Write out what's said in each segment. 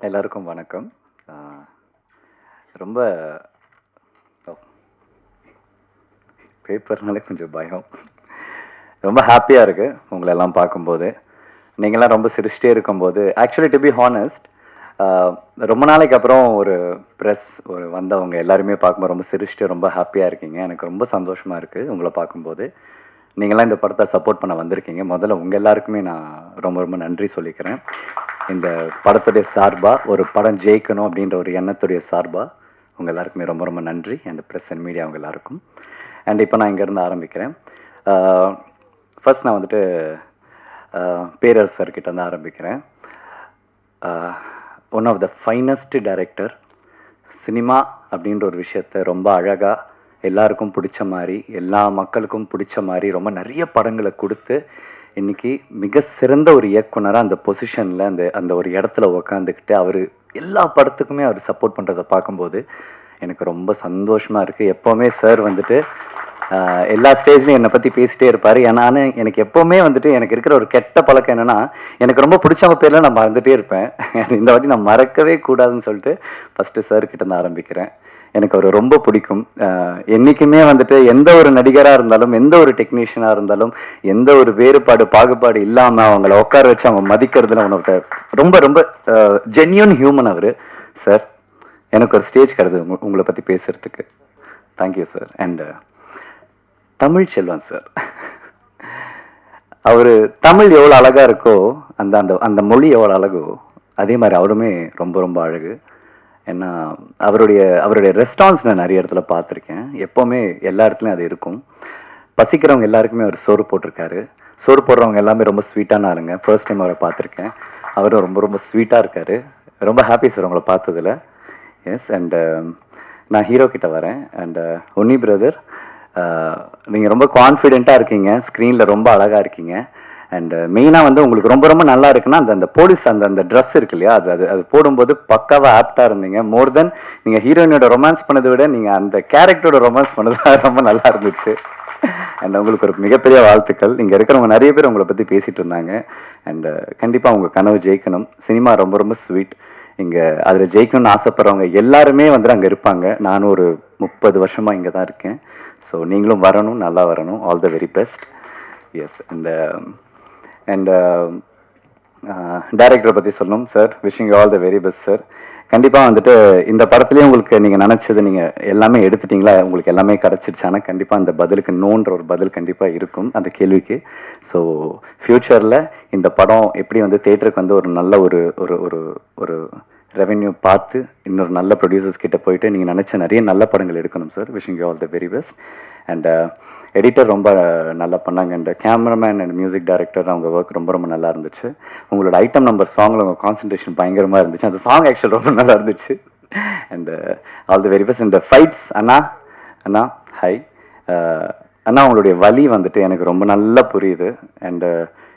எல்லாருக்கும் வணக்கம். ஆ, ரொம்ப பேப்பர்னாலே கொஞ்சம் பயம். ரொம்ப ஹாப்பியா இருக்கு உங்கள எல்லாம் பார்க்கும்போது. நீங்கலாம் ரொம்ப சிரிச்சிட்டே இருக்கும்போது ஆக்சுவலி டு பி ஹானஸ்ட் ரொம்ப நாளைக்கு அப்புறம் ஒரு பிரஸ் வந்தவங்க எல்லாருமே பார்க்கும்போது ரொம்ப சிரிச்சிட்டு ரொம்ப ஹாப்பியா இருக்கீங்க. எனக்கு ரொம்ப சந்தோஷமா இருக்கு உங்கள பார்க்கும்போது. நீங்கலாம் இந்த படத்த சப்போர்ட் பண்ண வந்திருக்கீங்க. முதல்ல உங்க எல்லாருக்குமே நான் ரொம்ப ரொம்ப நன்றி சொல்லிக்கிறேன். இந்த படத்துடைய சார்பா, ஒரு படம் ஜெயிக்கணும் அப்படின்ற ஒரு எண்ணத்துடைய சார்பா, உங்க எல்லாருக்குமே ரொம்ப ரொம்ப நன்றி. அண்ட் பிரஸ் அண்ட் மீடியா அவங்க எல்லாருக்கும். அண்ட் இப்போ நான் இங்கேருந்து ஆரம்பிக்கிறேன். ஃபர்ஸ்ட் நான் வந்துட்டு பேரரசர் கிட்ட இருந்து ஆரம்பிக்கிறேன். One of the finest director. Cinema அப்படின்ற ஒரு விஷயத்த ரொம்ப அழகாக எல்லாருக்கும் பிடிச்ச மாதிரி, எல்லா மக்களுக்கும் பிடிச்ச மாதிரி ரொம்ப நிறைய படங்களை கொடுத்து இன்னைக்கு மிக சிறந்த ஒரு இயக்குனராக அந்த பொசிஷனில் அந்த அந்த ஒரு இடத்துல உக்காந்துக்கிட்டு அவர் எல்லா படத்துக்குமே அவர் சப்போர்ட் பண்ணுறதை பார்க்கும்போது எனக்கு ரொம்ப சந்தோஷமாக இருக்குது. எப்போவுமே சார் வந்துட்டு எல்லா ஸ்டேஜ்லையும் என்னை பற்றி பேசிட்டே இருப்பார். ஆனால் எனக்கு எப்போவுமே வந்துட்டு எனக்கு இருக்கிற ஒரு கெட்ட பழக்கம் என்னென்னா, எனக்கு ரொம்ப பிடிச்சவங்க பேரில் நான் மறந்துகிட்டே இருப்பேன். இந்த வாட்டி நான் மறக்கவே கூடாதுன்னு சொல்லிட்டு ஃபஸ்ட்டு சார் கிட்ட இருந்து ஆரம்பிக்கிறேன். எனக்கு அவர் ரொம்ப பிடிக்கும். என்றைக்குமே வந்துட்டு எந்த ஒரு நடிகராக இருந்தாலும், எந்த ஒரு டெக்னீஷியனாக இருந்தாலும், எந்த ஒரு வேறுபாடு பாகுபாடு இல்லாமல் அவங்கள உட்கார வச்சு அவங்க மதிக்கிறதுல உனக்கு ரொம்ப ரொம்ப ஜென்யூன் ஹியூமன் அவர். சார், எனக்கு ஒரு ஸ்டேஜ் கிடையாது உங்களை பற்றி பேசுகிறதுக்கு. Thank you sir. And Tamil Selvan sir, அவர் தமிழ் எவ்வளோ அழகாக இருக்கோ, அந்த அந்த அந்த மொழி எவ்வளோ அழகோ, அதே மாதிரி அவருமே ரொம்ப ரொம்ப அழகு. ஏன்னா அவருடைய ரெஸ்டாரண்ட்ஸ் நான் நிறைய இடத்துல பார்த்துருக்கேன். எப்போவுமே எல்லா இடத்துலையும் அது இருக்கும். பசிக்கிறவங்க எல்லாருக்குமே அவர் சோறு போட்டிருக்காரு. சோறு போடுறவங்க எல்லாமே ரொம்ப ஸ்வீட்டான ஆளுங்க. ஃபர்ஸ்ட் டைம் அவரை பார்த்துருக்கேன். அவரும் ரொம்ப ரொம்ப ஸ்வீட்டாக இருக்கார். ரொம்ப ஹாப்பி சார் உங்களை பார்த்ததில். எஸ். அண்டு நான் ஹீரோ கிட்ட வரேன். அண்டு உன்னி பிரதர், நீங்கள் ரொம்ப கான்ஃபிடெண்ட்டாக இருக்கீங்க, ஸ்க்ரீனில் ரொம்ப அழகாக இருக்கீங்க. அண்ட் மெயினாக வந்து உங்களுக்கு ரொம்ப ரொம்ப நல்லா இருக்குன்னா அந்த அந்த போலீஸ் அந்த அந்த ட்ரெஸ் இருக்கு இல்லையா, அது அது அது போடும்போது பக்காவாக ஆப்டாக இருந்தீங்க. மோர் தென் நீங்கள் ஹீரோயினோட ரொமான்ஸ் பண்ணதை விட நீங்கள் அந்த கேரக்டரோட ரொமான்ஸ் பண்ணது ரொம்ப நல்லா இருந்துச்சு. அண்ட் உங்களுக்கு ஒரு மிகப்பெரிய வாழ்த்துக்கள். இங்கே இருக்கிறவங்க நிறைய பேர் உங்களை பற்றி பேசிகிட்டு இருந்தாங்க. அண்டு கண்டிப்பாக உங்கள் கனவு ஜெயிக்கணும். சினிமா ரொம்ப ரொம்ப ஸ்வீட். இங்கே அதில் ஜெயிக்கணும்னு ஆசைப்படுறவங்க எல்லாருமே வந்து அங்கே இருப்பாங்க. நானும் ஒரு 30 வருஷமாக இங்கே தான் இருக்கேன். ஸோ நீங்களும் வரணும், நல்லா வரணும். All the very best. Yes. And டைரக்டரை பற்றி சொல்லணும் sir. Wishing all the very best sir. கண்டிப்பாக வந்துட்டு இந்த படத்துலேயே உங்களுக்கு நீங்கள் நினச்சது நீங்கள் எல்லாமே எடுத்துட்டிங்களா, உங்களுக்கு எல்லாமே கிடச்சிருச்சு. ஆனால் கண்டிப்பாக அந்த பதிலுக்கு நோன்ற ஒரு பதில் கண்டிப்பாக இருக்கும் அந்த கேள்விக்கு. ஸோ ஃப்யூச்சரில் இந்த படம் எப்படி வந்து தேட்டருக்கு வந்து ஒரு நல்ல ஒரு ஒரு ஒரு ஒரு ரெவென்யூ பார்த்து இன்னொரு நல்ல ப்ரொடியூசர்ஸ் கிட்ட போயிட்டு நீங்கள் நினச்ச நிறைய நல்ல படங்கள் எடுக்கணும் sir. Wishing you all the very best. And editor ரொம்ப நல்லா பண்ணாங்க. And cameraman and music director அவங்க ஒர்க் ரொம்ப ரொம்ப நல்லா இருந்துச்சு. உங்களோட ஐட்டம் நம்பர் சாங்கில் உங்கள் கான்சன்ட்ரேஷன் பயங்கரமாக இருந்துச்சு. அந்த சாங் ஆக்சுவல் ரொம்ப நல்லா இருந்துச்சு. And all the very best. And fights அண்ணா அண்ணா ஹாய் அண்ணா, உங்களுடைய வலி வந்துட்டு எனக்கு ரொம்ப நல்லா புரியுது. அண்டு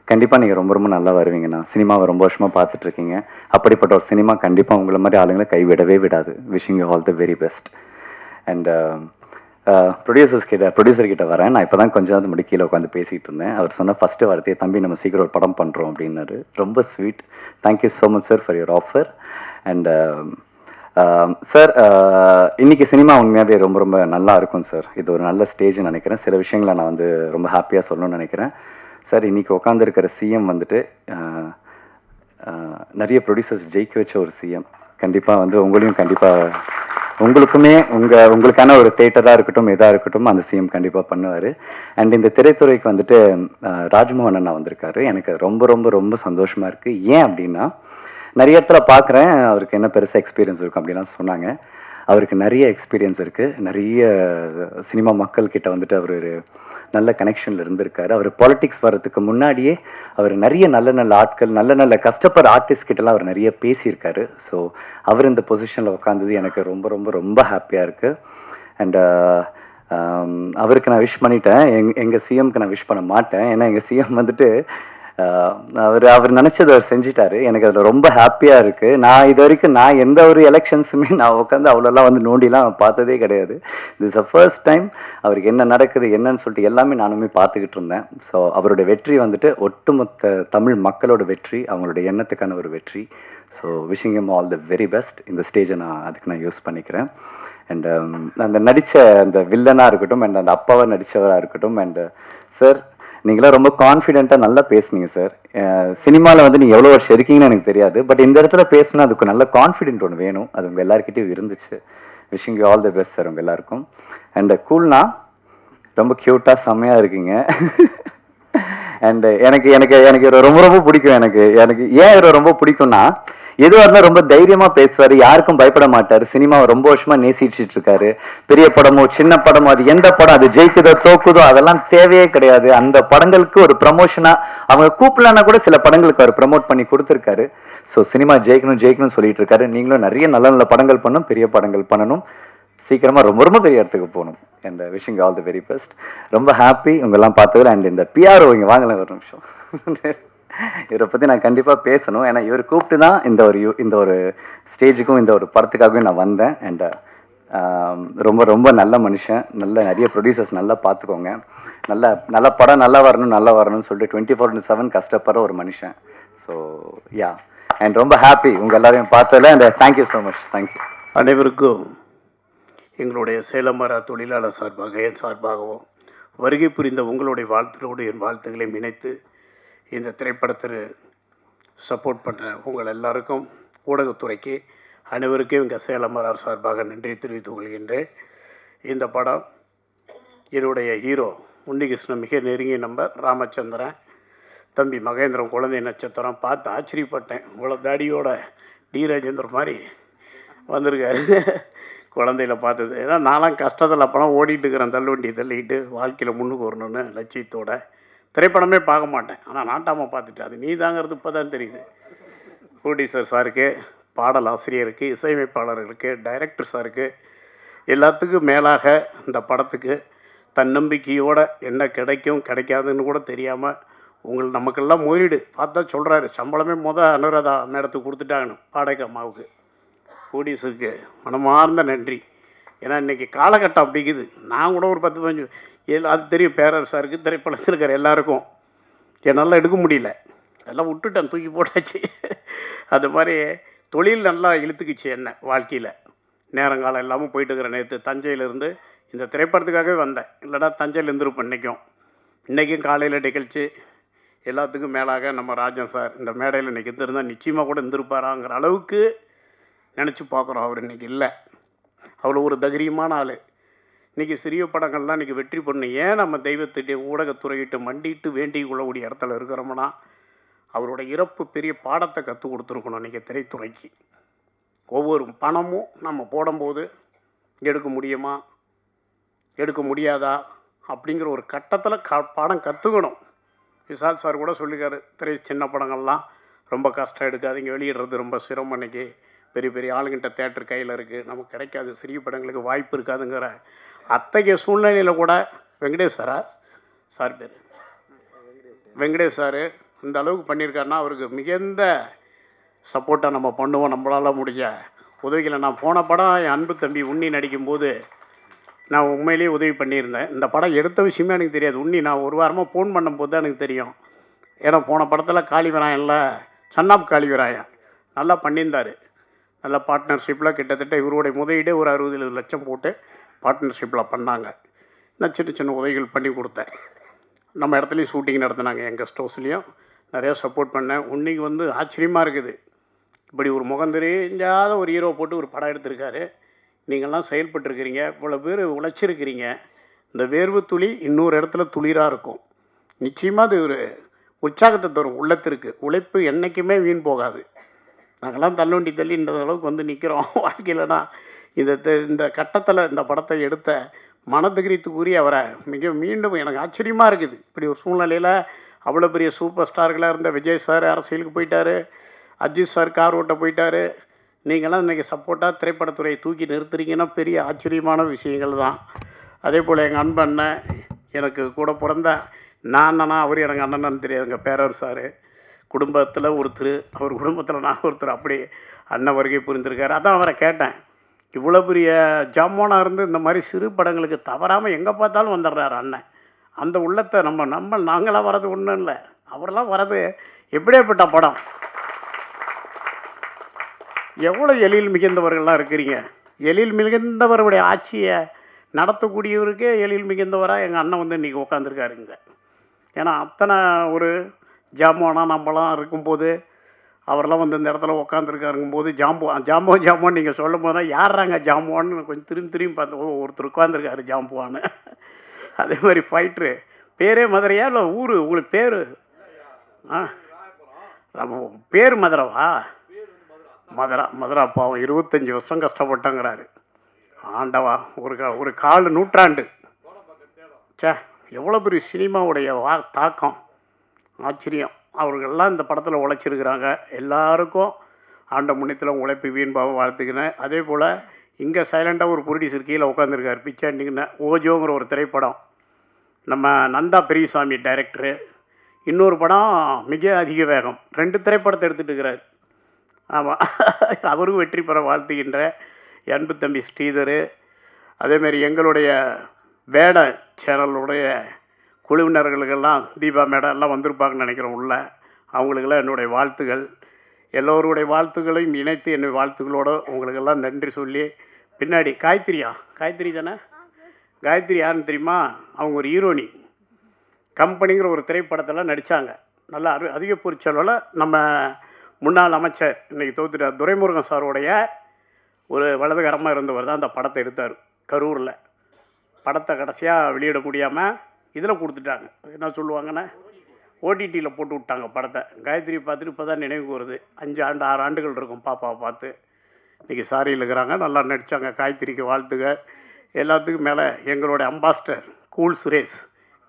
கண்டிப்பாக நீங்கள் ரொம்ப ரொம்ப நல்லா வருவீங்கண்ணா. சினிமாவை ரொம்ப வருஷமாக பார்த்துட்ருக்கீங்க. அப்படிப்பட்ட ஒரு சினிமா கண்டிப்பாக உங்களை மாதிரி ஆளுங்களை கைவிடவே விடாது. Wishing you all the very best. And producer கிட்ட வரேன். நான் இப்போ தான் கொஞ்ச நேரத்துக்கு முன்னாடி கீழே உட்காந்து பேசிகிட்டு இருந்தேன். அவர் சொன்ன ஃபஸ்ட்டு வார்த்தையை, தம்பி நம்ம சீக்கிரம் ஒரு படம் பண்ணுறோம் அப்படின்னாரு. ரொம்ப sweet. Thank you so much sir for your offer. And sir, இன்றைக்கி சினிமா உண்மையாகவே ரொம்ப ரொம்ப நல்லா இருக்கும் சார். இது ஒரு நல்ல ஸ்டேஜ்னு நினைக்கிறேன். சில விஷயங்களை நான் வந்து ரொம்ப ஹாப்பியாக சொல்லணும்னு நினைக்கிறேன். சார், இன்றைக்கி உட்காந்துருக்கிற சிஎம் வந்துட்டு நிறைய ப்ரொடியூசர்ஸ் ஜெயிக்க வச்ச ஒரு சிஎம். கண்டிப்பாக வந்து உங்களையும் கண்டிப்பாக உங்களுக்குமே உங்களுக்கான ஒரு தேட்டராக இருக்கட்டும், எதாக இருக்கட்டும், அந்த சிஎம் கண்டிப்பாக பண்ணுவார். அண்ட் இந்த திரைத்துறைக்கு வந்துட்டு ராஜ்மோகன் அண்ணா வந்திருக்காரு. எனக்கு ரொம்ப ரொம்ப ரொம்ப சந்தோஷமாக இருக்குது. ஏன் அப்படின்னா, நிறைய இடத்துல பார்க்குறேன் அவருக்கு என்ன பெருசாக எக்ஸ்பீரியன்ஸ் இருக்கும் அப்படிலாம் சொன்னாங்க. அவருக்கு நிறைய எக்ஸ்பீரியன்ஸ் இருக்குது. நிறைய சினிமா மக்கள்கிட்ட வந்துட்டு அவர் ஒரு நல்ல கனெக்ஷனில் இருந்திருக்காரு. அவர் பாலிட்டிக்ஸ் வர்றதுக்கு முன்னாடியே அவர் நிறைய நல்ல நல்ல ஆட்கள், நல்ல நல்ல கஷ்டப்படுற ஆர்டிஸ்ட் கிட்டலாம் அவர் நிறைய பேசியிருக்காரு. ஸோ அவர் இந்த பொசிஷனில் உட்காந்தது எனக்கு ரொம்ப ரொம்ப ரொம்ப ஹாப்பியாக இருக்குது. அண்டு அவருக்கு நான் விஷ் பண்ணிட்டேன். எங்கள் சிஎம்க்கு நான் விஷ் பண்ண மாட்டேன். ஏன்னா எங்கள் சிஎம் வந்துட்டு அவர் நினச்சதை அவர் செஞ்சிட்டாரு. எனக்கு அதில் ரொம்ப ஹாப்பியாக இருக்குது. நான் இது வரைக்கும் நான் எந்த ஒரு எலெக்ஷன்ஸுமே நான் உட்காந்து அவ்வளோலாம் வந்து நோண்டிலாம் பார்த்ததே கிடையாது. திஸ் அ ஃபர்ஸ்ட் டைம் அவருக்கு என்ன நடக்குது என்னன்னு சொல்லிட்டு எல்லாமே நானுமே பார்த்துக்கிட்டு இருந்தேன். ஸோ அவரோட வெற்றி வந்துட்டு ஒட்டுமொத்த தமிழ் மக்களோட வெற்றி, அவங்களோட எண்ணத்துக்கான ஒரு வெற்றி. So wishing him all the very best. இந்த ஸ்டேஜை நான் யூஸ் பண்ணிக்கிறேன். அண்ட் அந்த நடித்த அந்த வில்லனாக இருக்கட்டும், அண்ட் அந்த அப்பாவை நடித்தவராக இருக்கட்டும், அண்ட் சார் நீங்களாம் ரொம்ப கான்ஃபிடென்ட்டாக நல்லா பேசுனீங்க சார். சினிமாவில் வந்து நீங்கள் எவ்வளோ வருஷம் இருக்கீங்கன்னு எனக்கு தெரியாது. பட் இந்த இடத்துல பேசணும், அதுக்கு நல்ல கான்ஃபிடென்ட் ஒன்று வேணும். அது உங்கள் எல்லாருக்கிட்டையும் இருந்துச்சு. Wishing you all the best sir உங்கள் எல்லாருக்கும். அண்ட் கூல்னா ரொம்ப க்யூட்டாக செம்மையாக இருக்கீங்க. அண்ட் எனக்கு எனக்கு எனக்கு இவரை ரொம்ப ரொம்ப பிடிக்கும். எனக்கு எனக்கு ஏன் இவரை ரொம்ப பிடிக்கும்னா, எதுவாக இருந்தால் ரொம்ப தைரியமாக பேசுவார், யாருக்கும் பயப்பட மாட்டார். சினிமாவை ரொம்ப வருஷமாக நேசிச்சுட்டு இருக்காரு. பெரிய படமோ சின்ன படமோ, அது எந்த படம், அது ஜெயிக்குதோ தோக்குதோ அதெல்லாம் தேவையே கிடையாது. அந்த படங்களுக்கு ஒரு ப்ரமோஷனாக அவங்க கூப்பிடலன்னா கூட சில படங்களுக்கு அவர் ப்ரமோட் பண்ணி கொடுத்துருக்காரு. ஸோ சினிமா ஜெயிக்கணும் ஜெயிக்கணும்னு சொல்லிட்டு இருக்காரு. நீங்களும் நிறைய நல்ல நல்ல படங்கள் பண்ணணும், பெரிய படங்கள் பண்ணணும், சீக்கிரமாக ரொம்ப ரொம்ப பெரிய இடத்துக்கு போகணும். And wishing all the very best. ரொம்ப ஹாப்பி உங்கெல்லாம் பார்த்ததில். அண்ட் இந்த பிஆர்ஓ இங்கே வாங்கலாம் ஒரு நிமிஷம். இவரை பற்றி நான் கண்டிப்பாக பேசணும். ஏன்னா இவர் கூப்பிட்டு தான் இந்த ஒரு ஸ்டேஜுக்கும் இந்த ஒரு படத்துக்காகவும் நான் வந்தேன். அண்ட் ரொம்ப ரொம்ப நல்ல மனுஷன். நிறைய ப்ரொடியூசர்ஸ் நல்லா பார்த்துக்கோங்க. நல்ல படம் நல்லா வரணும்னு சொல்லிட்டு 24/7 கஷ்டப்படுற ஒரு மனுஷன். ஸோ யா, அண்ட் ரொம்ப ஹாப்பி உங்கள் எல்லாரையும் பார்த்ததில். And thank you so much. Thank you. அனைவருக்கும் எங்களுடைய சேலம் மர தொழிலாளர் சார்பாக என் சார்பாகவும் வருகை புரிந்த உங்களுடைய வாழ்த்துக்களோடு என் வாழ்த்துக்களை இணைத்து இந்த திரைப்படத்தில் சப்போர்ட் பண்ணுற உங்கள் எல்லாருக்கும், ஊடகத்துறைக்கு அனைவருக்கும் எங்கள் சேலம் மரார் சார்பாக நன்றி தெரிவித்துக் கொள்கின்றேன். இந்த படம் என்னுடைய ஹீரோ உன்னிகிருஷ்ணன் மிக நெருங்கிய நம்பர் ராமச்சந்திரன், தம்பி மகேந்திரன் குழந்தை நட்சத்திரம். பார்த்து ஆச்சரியப்பட்டேன். இவ்வளோ தாடியோட டி ராஜேந்தர் மாதிரி வந்திருக்காரு குழந்தையில பார்த்தது. ஏன்னா நான்லாம் கஷ்டத்தில் அப்போலாம் ஓடிட்டு இருக்கிறேன், தள்ளுவண்டி தள்ளிக்கிட்டு வாழ்க்கையில் முன்னுக்கு வரணுன்னு லட்சியத்தோட. திரைப்படமே பார்க்க மாட்டேன், ஆனால் நாட்டாமல் பார்த்துட்டு அது நீ தாங்கிறது இப்போ தான் தெரியுது. ப்ரொடியூசர் சாருக்கு, பாடல் ஆசிரியருக்கு, இசையமைப்பாளர்களுக்கு, டைரக்டர் சாருக்கு, எல்லாத்துக்கும் மேலாக இந்த படத்துக்கு தன்னம்பிக்கையோடு என்ன கிடைக்கும் கிடைக்காதுன்னு கூட தெரியாமல் நமக்கெல்லாம் முதலீடு பார்த்தா சொல்கிறாரு. சம்பளமே அனுராதா மேடத்துக்கு கொடுத்துட்டாங்கன்னு பாடக அம்மாவுக்கு. ப்ரொடியூசருக்கு மனமார்ந்த நன்றி. ஏன்னா இன்றைக்கி காலகட்டம் அப்படிங்குது. நான் கூட ஒரு 10-15 அது தெரியும் பேரரசாருக்கு, திரைப்படத்தில் இருக்கிற எல்லாருக்கும் என்னால் எடுக்க முடியல, எல்லாம் விட்டுட்டேன், தூக்கி போட்டாச்சு. அது மாதிரி தொழில் நல்லா இழுத்துக்குச்சு என்ன வாழ்க்கையில். நேரங்காலம் இல்லாமல் போயிட்டு இருக்கிற நேற்று தஞ்சையிலேருந்து இந்த திரைப்படத்துக்காகவே வந்தேன். இல்லைனா தஞ்சையில் இருந்திருப்பேன் இன்றைக்கும் காலையில் நிகழ்ச்சி. எல்லாத்துக்கும் மேலாக நம்ம ராஜன் சார் இந்த மேடையில் இன்றைக்கி இருந்தால் நிச்சயமாக கூட இருந்திருப்பாராங்கிற அளவுக்கு நினச்சி பார்க்குறோம். அவர் இன்றைக்கி இல்லை, அவ்வளோ ஒரு தைரியமான ஆள். இன்றைக்கி சிறிய படங்கள்லாம் இன்றைக்கி வெற்றி பண்ணு. ஏன் நம்ம தெய்வத்திட்ட ஊடகத்துறையிட்டு மண்டிட்டு வேண்டிக் கொள்ளக்கூடிய இடத்துல இருக்கிறோம்னா, அவரோட இறப்பு பெரிய பாடத்தை கற்றுக் கொடுத்துருக்கணும் இன்றைக்கி திரைத்துறைக்கு. ஒவ்வொரு பணமும் நம்ம போடும்போது எடுக்க முடியுமா எடுக்க முடியாதா அப்படிங்கிற ஒரு கட்டத்தில் பாடம் கற்றுக்கணும். விஷால் சார் கூட சொல்லியிருக்காரு, சின்ன படங்கள்லாம் ரொம்ப கஷ்டம் எடுக்காதீங்க, வெளியிடுறது ரொம்ப சிரமம். இன்றைக்கி பெரிய பெரிய ஆளுங்கிட்ட தேட்டர் கையில் இருக்குது, நமக்கு கிடைக்காது, சிறிய படங்களுக்கு வாய்ப்பு இருக்காதுங்கிற அத்தகைய சூழ்நிலையில் கூட வெங்கடேஷ் சார் பேர் வெங்கடேஷ் சார் இந்த அளவுக்கு பண்ணியிருக்காருன்னா அவருக்கு மிகுந்த சப்போர்ட்டாக நம்ம பண்ணுவோம். நம்மளால் முடிஞ்ச உதவிகளை நான் போன படம் என் அன்பு தம்பி உண்ணி நடிக்கும்போது நான் உண்மையிலேயே உதவி பண்ணியிருந்தேன். இந்த படம் எடுத்த விஷயமே எனக்கு தெரியாது. உண்ணி நான் ஒரு வாரமாக ஃபோன் பண்ணும்போது தான் எனக்கு தெரியும். ஏன்னா போன படத்தில் காளிவராயனில் சன்னாப் காளிவராயன் நல்லா பண்ணியிருந்தார். நல்ல பார்ட்னர்ஷிப்பில் கிட்டத்தட்ட இவருடைய முதலீடு ஒரு 60-70 லட்சம் போட்டு பார்ட்னர்ஷிப்பில் பண்ணாங்க. நான் சின்ன சின்ன உதவிகள் பண்ணி கொடுத்தேன். நம்ம இடத்துலையும் ஷூட்டிங் நடத்தினாங்க, எங்கள் கெஸ்ட் ஹவுஸ்லேயும் நிறையா சப்போர்ட் பண்ணேன். உன்னைக்கு ஆச்சரியமாக இருக்குது, இப்படி ஒரு முகம் தெரிஞ்சாத ஒரு ஹீரோ போட்டு ஒரு படம் எடுத்திருக்காரு. நீங்கள்லாம் செயல்பட்டுருக்கிறீங்க, இவ்வளோ பேர் உழைச்சிருக்கிறீங்க. இந்த வேர்வு துளி இன்னொரு இடத்துல துளிராக இருக்கும். நிச்சயமாக அது ஒரு உற்சாகத்தை தரும் உள்ளத்திற்கு. உழைப்பு என்றைக்குமே வீண் போகாது. நாங்கள்லாம் தள்ளுவண்டி தள்ளி இந்த அளவுக்கு நிற்கிறோம் வாழ்க்கையிலனா. இந்த கட்டத்தில் இந்த படத்தை எடுத்த மனதிகிரித்துக்குரிய அவரை மீண்டும் எனக்கு ஆச்சரியமாக இருக்குது. இப்படி ஒரு சூழ்நிலையில் அவ்வளோ பெரிய சூப்பர் ஸ்டார்களாக இருந்த விஜய் சார் அரசியலுக்கு போயிட்டார், அஜித் சார் கார் ஓட்ட போயிட்டார். நீங்களாம் இன்றைக்கி சப்போர்ட்டாக திரைப்படத்துறையை தூக்கி நிறுத்துறீங்கன்னா பெரிய ஆச்சரியமான விஷயங்கள் தான். அதே போல் எங்கள் அன்பண்ணன் எனக்கு கூட பிறந்த நான் அண்ணனா அவர் எனக்கு அண்ணனான்னு தெரியாதுங்க. பேரவர் சார் குடும்பத்தில் ஒருத்தர், அவர் குடும்பத்தில் நான் ஒருத்தர், அப்படி அண்ணன் வருகை புரிந்திருக்காரு. அதான் அவரை கேட்டேன், இவ்வளோ பெரிய ஜாமானாக இருந்து இந்த மாதிரி சிறு படங்களுக்கு தவறாமல் எங்கே பார்த்தாலும் வந்துடுறாரு அண்ணன். அந்த உள்ளத்தை நாங்களாம் வர்றது ஒன்றும் இல்லை, அவரெல்லாம் வர்றது எப்படியாப்பட்ட படம். எவ்வளோ எழில் மிகுந்தவர்கள்லாம் இருக்கிறீங்க. எழில் மிகுந்தவருடைய ஆட்சியை நடத்தக்கூடியவருக்கே எழில் மிகுந்தவராக எங்கள் அண்ணன் வந்து இன்றைக்கி உட்காந்துருக்காருங்க. ஏன்னா அத்தனை ஒரு ஜாமானாக நம்மளாம் இருக்கும்போது அவரெல்லாம் வந்து இந்த இடத்துல உட்காந்துருக்காருங்கும்போது ஜாம்புவான் நீங்கள் சொல்லும் போது தான் யாராங்க ஜாம்புவான்னு கொஞ்சம் திரும்பி பார்த்து ஒருத்தர் உட்காந்துருக்காரு ஜாம்புவான்னு. அதே மாதிரி ஃபைட்ரு பேரே மதுரையா இல்லை ஊர் உங்களுக்கு பேர்? பேர் மதுரவா? மதுரா பாவம் 25 வருஷம் கஷ்டப்பட்டாங்கிறாரு. ஆண்டவா, ஒரு கால் நூற்றாண்டு. சே, எவ்வளோ பெரிய சினிமாவுடைய தாக்கம், ஆச்சரியம். அவர்கள்லாம் இந்த படத்தில் உழைச்சிருக்கிறாங்க. எல்லாருக்கும் ஆண்ட முன்னத்தில் உழைப்பு வீண்பாவை வாழ்த்துக்கினேன். அதே போல் இங்கே சைலண்டாக ஒரு ப்ரொடியூசர் கீழே உட்காந்துருக்கார் பிச்சாண்டிங்கன்னு. ஓஜோங்கிற ஒரு திரைப்படம், நம்ம நந்தா பெரியசாமி டைரக்டரு. இன்னொரு படம் மிக அதிக வேகம். 2 திரைப்படத்தை எடுத்துகிட்டு இருக்கிறார். ஆமாம், அவரும் வெற்றி பெற வாழ்த்துகின்ற அன்பு தம்பி ஸ்ரீதர். அதேமாரி எங்களுடைய வேட சேனலுடைய குழுவினர்களுக்கெல்லாம் தீபா மேடம் எல்லாம் வந்திருப்பாங்கன்னு நினைக்கிறேன் உள்ள. அவங்களுக்கெல்லாம் என்னுடைய வாழ்த்துக்கள். எல்லோருடைய வாழ்த்துக்களையும் இணைத்து என்னுடைய வாழ்த்துக்களோடு உங்களுக்கெல்லாம் நன்றி சொல்லி, பின்னாடி காயத்ரி தானே? காயத்ரி யாருன்னு தெரியுமா? அவங்க ஒரு ஹீரோனி. கம்பெனிங்கிற ஒரு திரைப்படத்தில் நடித்தாங்க. நல்லா அதிக பொறிச்சளவில் நம்ம முன்னாள் அமைச்சர் இன்றைக்கி தோத்துட்டார் துரைமுருகன் சாரோடைய ஒரு வலதுகரமாக இருந்தவர் தான் அந்த படத்தை எடுத்தார் கரூரில். படத்தை கடைசியாக வெளியிட முடியாமல் இதில் கொடுத்துட்டாங்க. என்ன சொல்லுவாங்கன்னா ஓடிடியில் போட்டு விட்டாங்க படத்தை. காயத்ரி பார்த்துட்டு இப்போ தான் நினைவுக்கு வருது. 6 ஆண்டுகள் இருக்கும் பாப்பாவை பார்த்து. இன்றைக்கி சாரியில் இருக்கிறாங்க. நல்லா நடித்தாங்க. காயத்ரிக்கு வாழ்த்துக. எல்லாத்துக்கும் மேலே எங்களுடைய அம்பாஸ்டர் கூல் சுரேஷ்.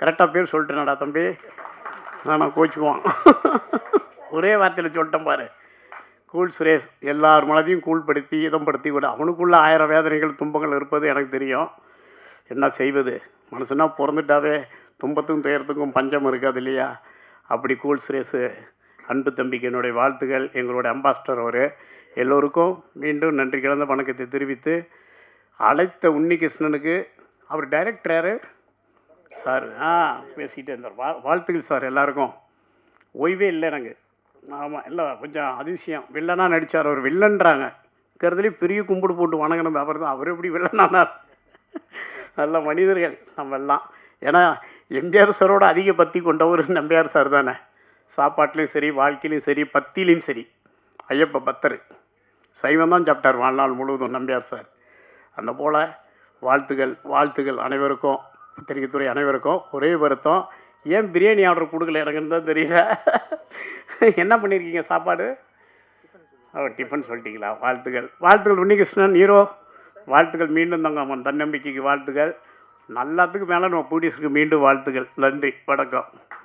கரெக்டாக பேர் சொல்லிட்டேனடா தம்பி, நான் கோச்சுக்குவான். ஒரே வார்த்தையில் சொல்லிட்டேன் பாரு. கூல் சுரேஷ் எல்லார் மனதையும் கூழ்படுத்தி இதம்படுத்தி கூட, அவனுக்குள்ளே 1000 வேதனைகள் துன்பங்கள் இருப்பது எனக்கு தெரியும். என்ன செய்வது, மனுஷனா பிறந்துட்டாவே துன்பத்துக்கும் துயரத்துக்கும் பஞ்சம் இருக்காது இல்லையா? அப்படி கூல் சுரேஷு அன்பு தம்பிக்கு என்னுடைய வாழ்த்துக்கள். எங்களுடைய அம்பாஸ்டர் அவர். எல்லோருக்கும் மீண்டும் நன்றி கலந்த வணக்கத்தை தெரிவித்து, அழைத்த உன்னிகிருஷ்ணனுக்கு, அவர் டைரக்டர் யார் சார்? பேசிகிட்டே இருந்தார். வாழ்த்துக்கள் சார் எல்லாருக்கும். ஓய்வே இல்லை எனக்கு. ஆமாம், இல்லை கொஞ்சம் அதிசயம். வில்லனாக நடித்தார் அவர். வில்லன்றாங்க இருக்கிறதுலேயே பெரிய கும்பிடு போட்டு வணங்கினது அவர் தான். அவர் எப்படி வில்லனானார்? நல்ல மனிதர்கள் நம்ம எல்லாம். ஏன்னா எம்ஜிஆர் சாரோட அதிக பக்தி கொண்டவர் நம்பியார் சார் தானே. சாப்பாட்லேயும் சரி, வாழ்க்கையிலையும் சரி, பக்தியிலையும் சரி. ஐயப்ப பக்தர், சைவம் தான் சாப்பிட்டார் வாழ்நாள் முழுவதும் நம்பியார் சார். அந்த போல் வாழ்த்துக்கள் அனைவருக்கும், பத்திரிகைத்துறை அனைவருக்கும். ஒரே வருத்தம், ஏன் பிரியாணி ஆர்டர் கொடுக்கல எனக்குன்னு தான் தெரியல. என்ன பண்ணியிருக்கீங்க சாப்பாடு? டிஃபன் சொல்லிட்டீங்களா? வாழ்த்துக்கள் உன்னிகிருஷ்ணன் ஹீரோ. வாழ்த்துக்கள் மீண்டும் தாங்க. அவன் தன்னம்பிக்கைக்கு வாழ்த்துக்கள். எல்லாத்துக்கும் மேலே நம்ம ப்ரொடியூசருக்கு மீண்டும் வாழ்த்துக்கள். நன்றி, வணக்கம்.